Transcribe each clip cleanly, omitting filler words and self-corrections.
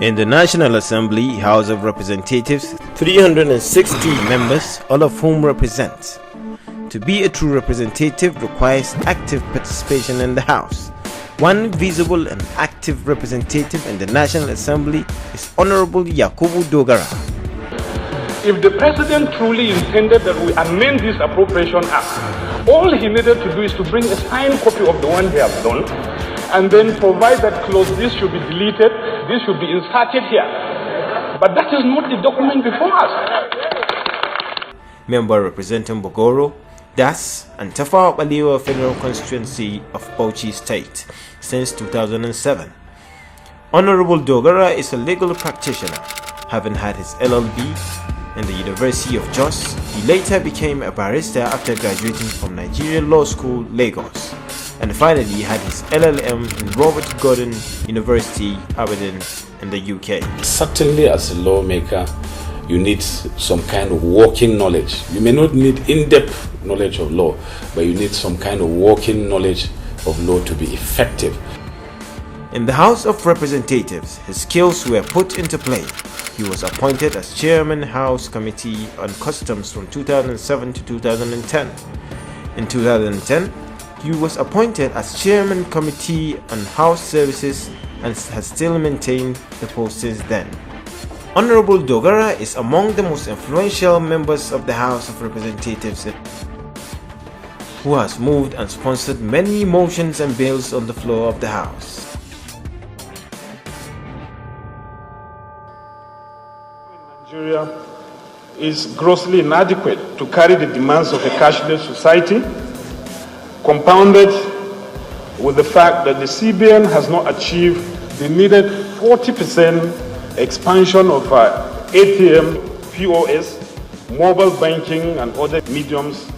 In the National Assembly, House of Representatives, 360 members, all of whom represent. To be a true representative requires active participation in the House. One visible and active representative in the National Assembly is Honourable Yakubu Dogara. If the President truly intended that we amend this Appropriation Act, all he needed to do is to bring a signed copy of the one they have done and then provide that clause, this should be deleted, this should be inserted here. But that is not the document before us. Member representing Mogoro and Tafawa Balawa Federal Constituency of Bauchi State since 2007. Honourable Dogara is a legal practitioner, having had his LLB in the University of Jos. He later became a barrister after graduating from Nigerian Law School, Lagos, and finally had his LLM in Robert Gordon University, Aberdeen in the UK. Certainly as a lawmaker, you need some kind of working knowledge. You may not need in-depth knowledge of law, but you need some kind of working knowledge of law to be effective. In the House of Representatives, his skills were put into play. He was appointed as Chairman House Committee on Customs from 2007 to 2010. In 2010, he was appointed as Chairman Committee on House Services and has still maintained the post since then. Honourable Dogara is among the most influential members of the House of Representatives who has moved and sponsored many motions and bills on the floor of the House. Nigeria is grossly inadequate to carry the demands of a cashless society, compounded with the fact that the CBN has not achieved the needed 40% expansion of ATM, POS, mobile banking and other mediums,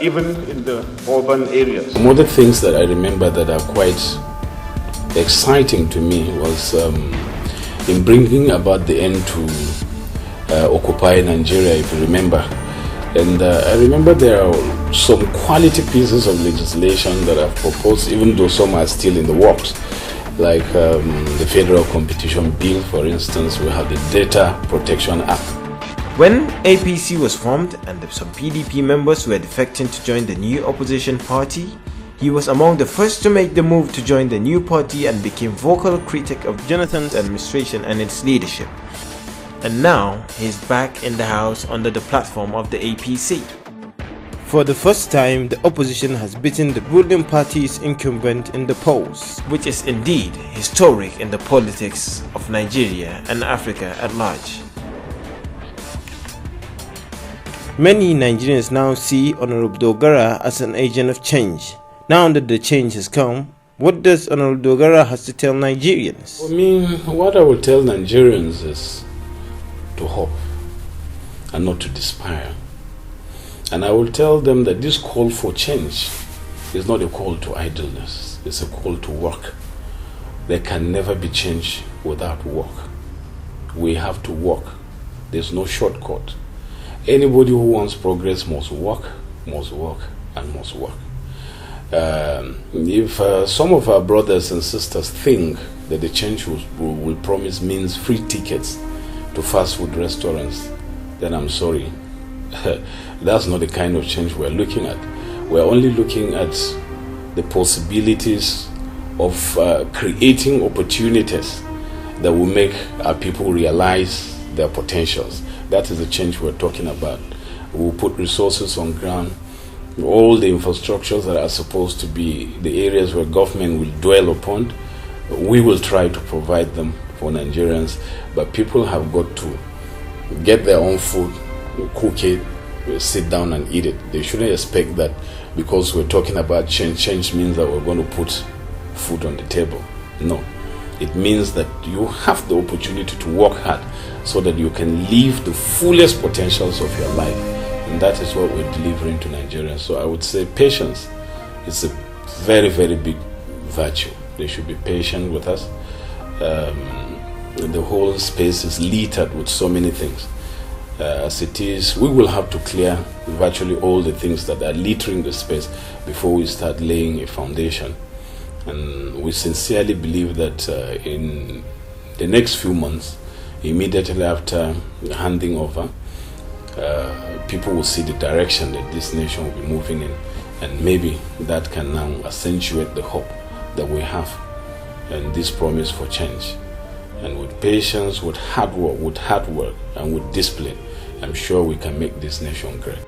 even in the urban areas. One of the things that I remember that are quite exciting to me was in bringing about the end to Occupy Nigeria, if you remember. And I remember there are some quality pieces of legislation that I've proposed, even though some are still in the works. Like the Federal Competition Bill, for instance, we have the Data Protection Act. When APC was formed and some PDP members were defecting to join the new opposition party, he was among the first to make the move to join the new party and became vocal critic of Jonathan's administration and its leadership. And now he's back in the House under the platform of the APC. For the first time, the opposition has beaten the ruling party's incumbent in the polls, which is indeed historic in the politics of Nigeria and Africa at large. Many Nigerians now see Honourable Dogara as an agent of change. Now that the change has come, what does Honourable Dogara have to tell Nigerians? For me, what I will tell Nigerians is to hope and not to despair. And I will tell them that this call for change is not a call to idleness, it's a call to work. There can never be change without work. We have to work. There's no shortcut. Anybody who wants progress must work, and must work. If some of our brothers and sisters think that the change will promise means free tickets to fast food restaurants, then I'm sorry. That's not the kind of change we're looking at. We're only looking at the possibilities of creating opportunities that will make our people realize their potentials. That is the change we're talking about. We'll put resources on ground. All the infrastructures that are supposed to be the areas where government will dwell upon, we will try to provide them for Nigerians, but people have got to get their own food, cook it, sit down and eat it. They shouldn't expect that because we're talking about change. Change means that we're going to put food on the table. No, it means that you have the opportunity to work hard so that you can live the fullest potentials of your life, and that is what we're delivering to Nigerians. So I would say patience is a very, very big virtue. They should be patient with us. The whole space is littered with so many things. As it is, we will have to clear virtually all the things that are littering the space before we start laying a foundation. And we sincerely believe that in the next few months, immediately after handing over, people will see the direction that this nation will be moving in, and maybe that can now accentuate the hope that we have and this promise for change. And with patience, with hard work, and with discipline, I'm sure we can make this nation great.